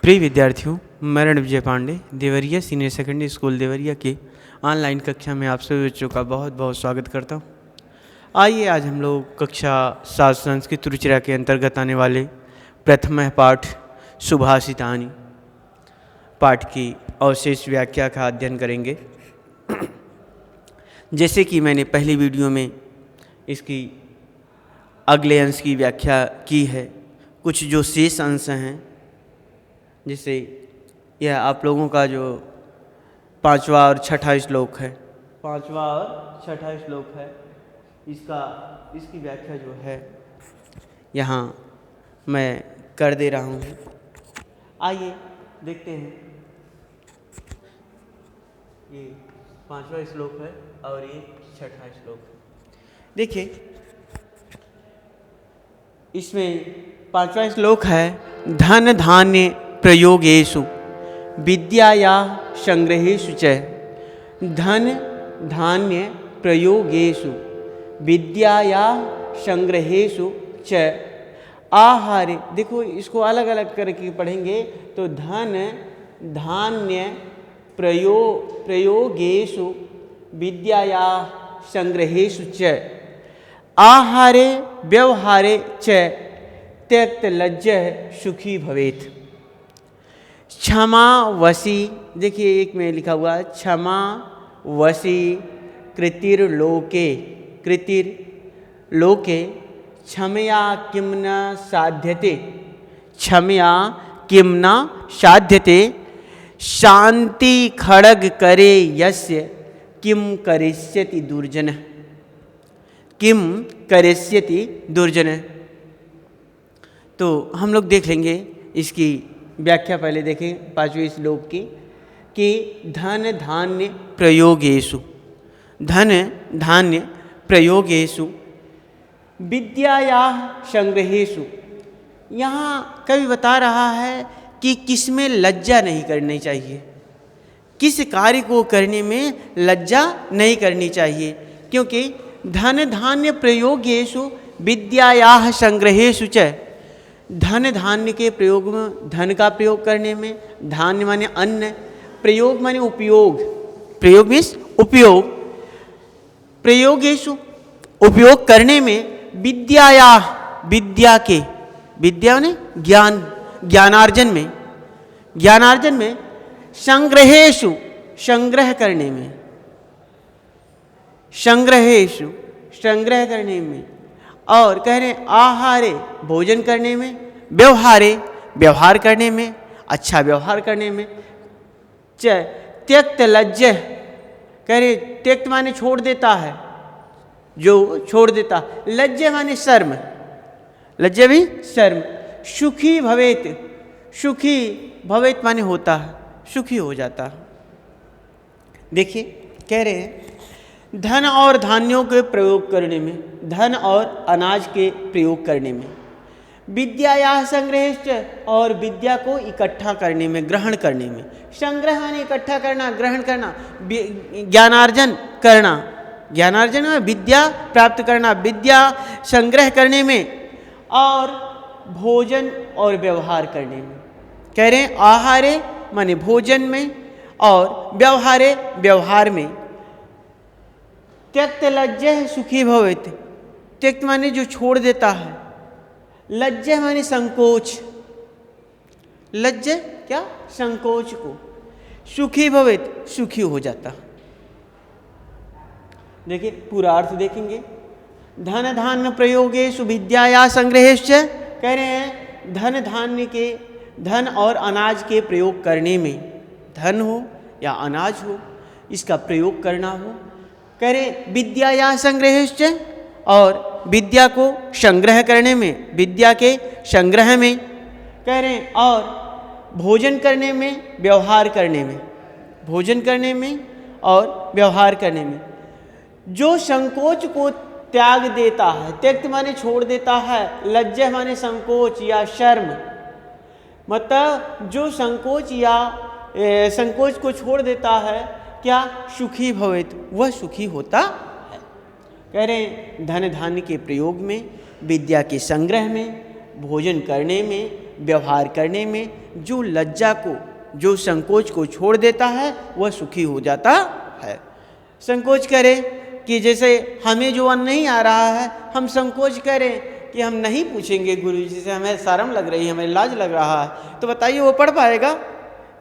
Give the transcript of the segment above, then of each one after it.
प्रिय विद्यार्थियों, मैं Ran Vijay Pandey Deoria senior secondary school Deoria के ऑनलाइन कक्षा में आप सभी बच्चों का बहुत बहुत स्वागत करता हूँ। आइए आज हम लोग कक्षा 7 संस्कृत रुचिरा के अंतर्गत आने वाले प्रथम पाठ सुभाषितानि पाठ की अवशेष व्याख्या का अध्ययन करेंगे। जैसे कि मैंने पहली वीडियो में इसकी अगले अंश की व्याख्या की है, कुछ जो शेष अंश हैं, जिससे यह आप लोगों का जो 5वां और 6ठा श्लोक है, 5वां और 6ठा श्लोक है, इसकी व्याख्या जो है यहाँ मैं कर दे रहा हूँ। आइए देखते हैं। ये 5वां श्लोक है और ये 6ठा श्लोक है। देखिए, इसमें 5वां श्लोक है, धन धान्य प्रयोगेषु विद्यायाः संग्रहेषु च। धन धान्य प्रयोगेषु विद्यायाः संग्रहेषु च आहारे। देखो, इसको अलग अलग करके पढ़ेंगे तो धन धान्य प्रयोगेषु विद्यायाः संग्रहेषु च आहारे व्यवहारे च त्यक्त लज्जः सुखी भवेत्। क्षमा वशी, देखिए एक में लिखा हुआ है क्षमा वशी कृतिर्लोके क्षमया किम न साध्यते, क्षमया किम न साध्यते शांति खड्ग करे यस्य किम करिष्यति दुर्जनः, किम करिष्यति दुर्जनः। तो हम लोग देख लेंगे इसकी व्याख्या। पहले देखें 5वें श्लोक की कि धन धान्य प्रयोगेषु, धन धान्य प्रयोगेषु विद्यायाः संग्रहेषु। यहाँ कवि बता रहा है कि किसमें लज्जा नहीं करनी चाहिए, किस कार्य को करने में लज्जा नहीं करनी चाहिए, क्योंकि धन धान्य प्रयोगेषु विद्यायाः संग्रहेषु च। धन धान्य के प्रयोग में, धन का प्रयोग करने में, धान्य माने अन्न, प्रयोग माने उपयोग, प्रयोग मीन्स उपयोग, प्रयोगेषु उपयोग करने में विद्याया, विद्या के, विद्या माने ज्ञान, ज्ञानार्जन में, ज्ञानार्जन में, संग्रहेषु संग्रह करने में, संग्रहेषु संग्रह करने में, और कह रहे आहारे भोजन करने में, व्यवहारे व्यवहार करने में, अच्छा व्यवहार करने में, च त्यक्त लज्जः, कह रहे त्यक्त माने छोड़ देता है, जो छोड़ देता, लज्जा माने शर्म, लज्जा भी शर्म, सुखी भवेत, सुखी भवेत माने होता है, सुखी हो जाता है। देखिए कह रहे हैं धन और धान्यों के प्रयोग करने में, धन और अनाज के प्रयोग करने में, विद्यायाः संग्रहेश्च, और विद्या को इकट्ठा करने में, ग्रहण करने में। संग्रह माने इकट्ठा करना, ग्रहण करना, ज्ञानार्जन करना, ज्ञानार्जन में विद्या प्राप्त करना, विद्या संग्रह करने में, और भोजन और व्यवहार करने में। कह रहे हैं आहारे माने भोजन में, और व्यवहारे व्यवहार में। त्यक्त लज्जः सुखी भवेत्, त्यक्त माने जो छोड़ देता है, लज्जा माने संकोच, लज्जा क्या, संकोच को, सुखी भवेत् सुखी हो जाता। देखिए पूरा अर्थ देखेंगे। धन धान्य प्रयोगेषु विद्यायाः संग्रहेश्च, कह रहे हैं धन धान्य के, धन और अनाज के प्रयोग करने में, धन हो या अनाज हो, इसका प्रयोग करना हो। कह रहे विद्यायाः संग्रहेश्च, और विद्या को संग्रह करने में, विद्या के संग्रह में। कह रहे हैं और भोजन करने में, व्यवहार करने में, भोजन करने में और व्यवहार करने में। जो संकोच को त्याग देता है, त्यक्त माने छोड़ देता है, लज्जा माने संकोच या शर्म, मतलब जो संकोच या संकोच को छोड़ देता है, क्या, सुखी भवेत्, वह सुखी होता है। कह रहे हैं धन धान्य के प्रयोग में, विद्या के संग्रह में, भोजन करने में व्यवहार करने में, जो लज्जा को, जो संकोच को छोड़ देता है वह सुखी हो जाता है। संकोच करें कि जैसे हमें जो अन्न नहीं आ रहा है, हम संकोच करें कि हम नहीं पूछेंगे गुरुजी से, हमें शर्म लग रही है, हमें लाज लग रहा है, तो बताइए वो पढ़ पाएगा?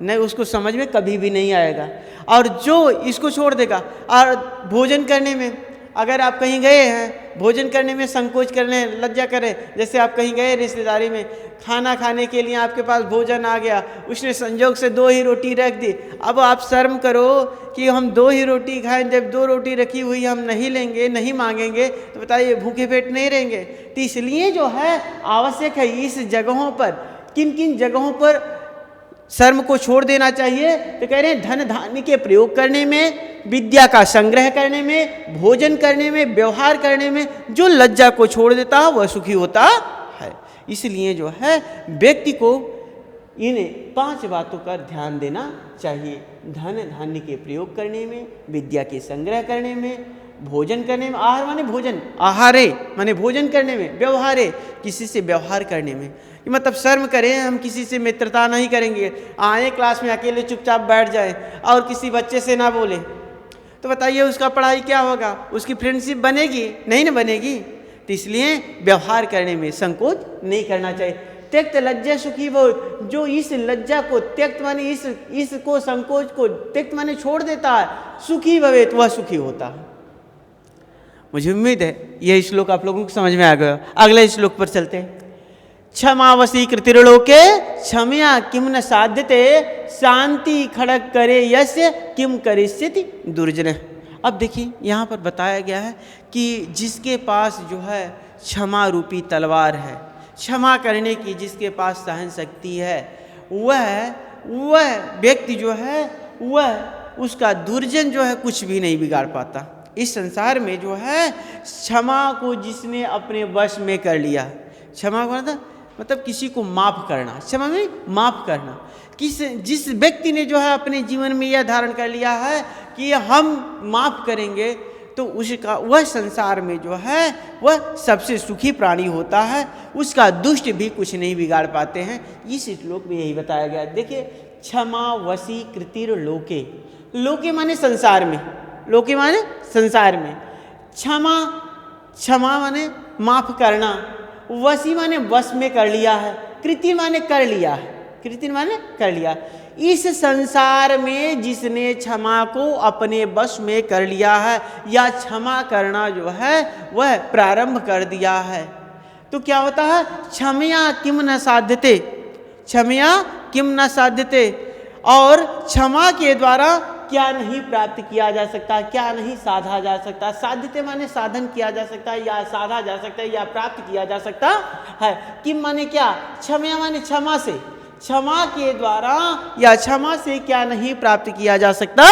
नहीं, उसको समझ में कभी भी नहीं आएगा। और जो इसको छोड़ देगा, और भोजन करने में, अगर आप कहीं गए हैं, भोजन करने में संकोच करने, लज्जा करें, जैसे आप कहीं गए रिश्तेदारी में, खाना खाने के लिए आपके पास भोजन आ गया, उसने संजोग से 2 ही रोटी रख दी, अब आप शर्म करो कि हम 2 ही रोटी खाएं, जब 2 रोटी रखी हुई हम नहीं लेंगे, नहीं मांगेंगे, तो बताइए भूखे पेट नहीं रहेंगे। तो इसलिए जो है आवश्यक है इस जगहों पर, किन किन जगहों पर शर्म को छोड़ देना चाहिए, तो कह रहे हैं धन धान्य के प्रयोग करने में, विद्या का संग्रह करने में, भोजन करने में, व्यवहार करने में, जो लज्जा को छोड़ देता है वह सुखी होता है। इसलिए जो है व्यक्ति को इन 5 बातों पर ध्यान देना चाहिए। धन धान्य के प्रयोग करने में, विद्या के संग्रह करने में, भोजन करने में, आहार माने भोजन, आहारे माने भोजन करने में, व्यवहारे किसी से व्यवहार करने में, मतलब शर्म करें, हम किसी से मित्रता नहीं करेंगे, आए क्लास में अकेले चुपचाप बैठ जाए और किसी बच्चे से ना बोले, तो बताइए उसका पढ़ाई क्या होगा, उसकी फ्रेंडशिप बनेगी? नहीं ना बनेगी। तो इसलिए व्यवहार करने में संकोच नहीं करना चाहिए। त्यक्त लज्जा सुखी वो, जो इस लज्जा को त्यक्त माने इसको संकोच को त्यक्त माने छोड़ देता है, सुखी भवेत, वह सुखी होता है। मुझे उम्मीद है यह श्लोक आप लोगों को समझ में आ गया। अगले श्लोक पर चलते हैं। क्षमावसी कृतिर्लोके क्षमया किम न साध्यते शांति खड़ग करे यस्य किम करिष्यति दुर्जन। अब देखिए यहाँ पर बताया गया है कि जिसके पास जो है क्षमा रूपी तलवार है, क्षमा करने की जिसके पास सहन शक्ति है, वह व्यक्ति जो है वह उसका दुर्जन जो है कुछ भी नहीं बिगाड़ पाता। इस संसार में जो है क्षमा को जिसने अपने वश में कर लिया, क्षमा को मतलब किसी को माफ़ करना, क्षमा में माफ़ करना, जिस व्यक्ति ने जो है अपने जीवन में यह धारण कर लिया है कि हम माफ़ करेंगे, तो उसका वह संसार में जो है वह सबसे सुखी प्राणी होता है, उसका दुष्ट भी कुछ नहीं बिगाड़ पाते हैं। इस श्लोक में यही बताया गया। देखिए, क्षमा वशी कृतिर लोके, लोके माने संसार में, लोके माने संसार में, क्षमा माने माफ़ करना, वशी माने वश में कर लिया है, कृति माने कर लिया है, कृति माने कर लिया। इस संसार में जिसने क्षमा को अपने वश में कर लिया है या क्षमा करना जो है वह प्रारंभ कर दिया है, तो क्या होता है? क्षमया किम न साध्यते, क्षमया किम न साध्यते, और क्षमा के द्वारा क्या नहीं प्राप्त किया जा सकता, क्या नहीं साधा जा सकता। साध्यते माने साधन किया जा सकता है, या साधा जा सकता है, या प्राप्त किया जा सकता है। किम माने क्या? क्षमा माने क्षमा से, क्षमा के द्वारा या क्षमा से क्या नहीं प्राप्त किया जा सकता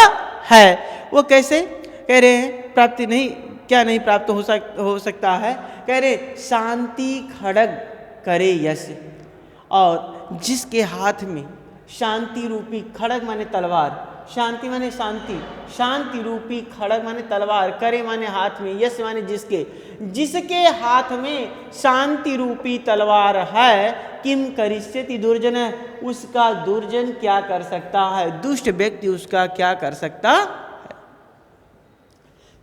है। वो कैसे कह रहे हैं? प्राप्ति नहीं, क्या नहीं प्राप्त हो सकता है? कह रहे शांति खड़ग करे यश, और जिसके हाथ में शांति रूपी खड़ग माने तलवार, शांति माने शांति, शांति रूपी खड़ग माने तलवार, करे माने हाथ में, यश माने जिसके हाथ में शांति रूपी तलवार है, किम करिष्यति दुर्जन, उसका दुर्जन क्या कर सकता है, दुष्ट व्यक्ति उसका क्या कर सकता है।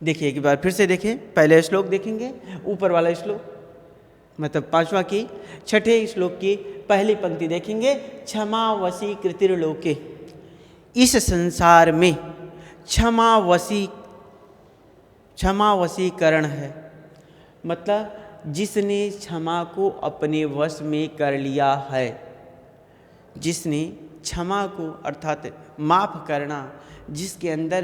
देखिए एक बार फिर से देखें, पहले श्लोक देखेंगे, ऊपर वाला श्लोक मतलब 5वां की 6ठे श्लोक की पहली पंक्ति देखेंगे। क्षमा वशी कृतिर्लोके, इस संसार में क्षमा वशीकरण है, मतलब जिसने क्षमा को अपने वश में कर लिया है, जिसने क्षमा को अर्थात माफ़ करना, जिसके अंदर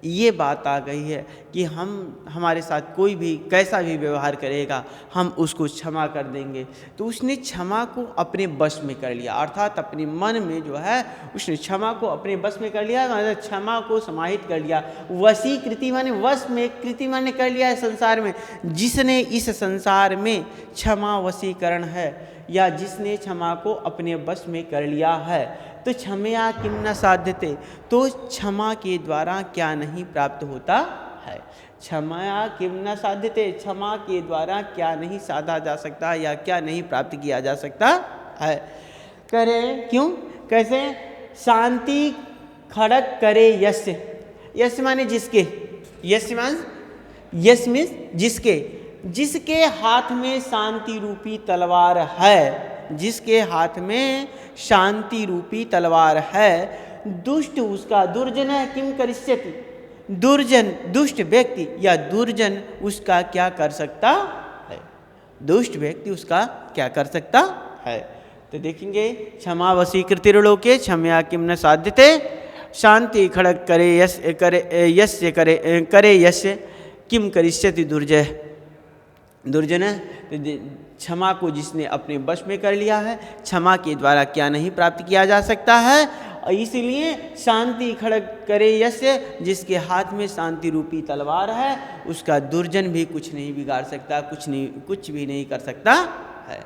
ये बात आ गई है कि हमारे साथ कोई भी कैसा भी व्यवहार करेगा हम उसको क्षमा कर देंगे, तो उसने क्षमा को अपने वश में कर लिया, अर्थात अपने मन में जो है उसने क्षमा को अपने वश में कर लिया, मतलब क्षमा को समाहित कर लिया। वशी कृति माने वश में, कृति माने कर लिया है संसार में। जिसने इस संसार में क्षमा वशीकरण है या जिसने क्षमा को अपने वश में कर लिया है, तो क्षमया किम न साध्यते, तो क्षमा के द्वारा क्या नहीं प्राप्त होता है। क्षमया किम न साध्यते, क्षमा के द्वारा क्या नहीं साधा जा सकता या क्या नहीं प्राप्त किया जा सकता है। कह रहे क्यों, कैसे, शांति खड़ग करे यश, यश माने जिसके, यश मीन्स जिसके, जिसके हाथ में शांति रूपी तलवार है, जिसके हाथ में शांति रूपी तलवार है, दुष्ट उसका, दुर्जन है किम करिष्यति, दुर्जन दुष्ट व्यक्ति या दुर्जन उसका क्या कर सकता है, दुष्ट व्यक्ति उसका क्या कर सकता है। तो देखेंगे क्षमा वशीकृतिर्लोके क्षमया किम न साध्यते, शांति खड़ग करे यश करे यश किम करिष्यति दुर्जय, दुर्जन क्षमा को जिसने अपने वश में कर लिया है, क्षमा के द्वारा क्या नहीं प्राप्त किया जा सकता है। और इसीलिए शांति खड़ग करे यश, जिसके हाथ में शांति रूपी तलवार है, उसका दुर्जन भी कुछ नहीं बिगाड़ सकता, कुछ भी नहीं कर सकता है।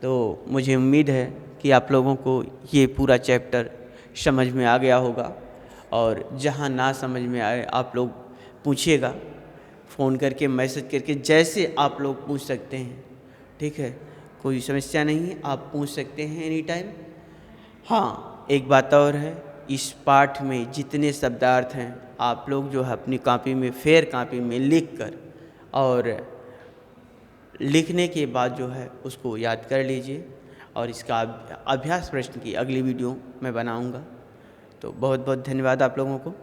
तो मुझे उम्मीद है कि आप लोगों को ये पूरा चैप्टर समझ में आ गया होगा, और जहाँ ना समझ में आए आप लोग पूछिएगा, फ़ोन करके मैसेज करके जैसे आप लोग पूछ सकते हैं, ठीक है, कोई समस्या नहीं है, आप पूछ सकते हैं एनी टाइम। हाँ, एक बात और है, इस पाठ में जितने शब्दार्थ हैं आप लोग जो है अपनी कॉपी में, फेयर कॉपी में लिख कर, और लिखने के बाद जो है उसको याद कर लीजिए, और इसका अभ्यास प्रश्न की अगली वीडियो मैं बनाऊंगा। तो बहुत बहुत धन्यवाद आप लोगों को।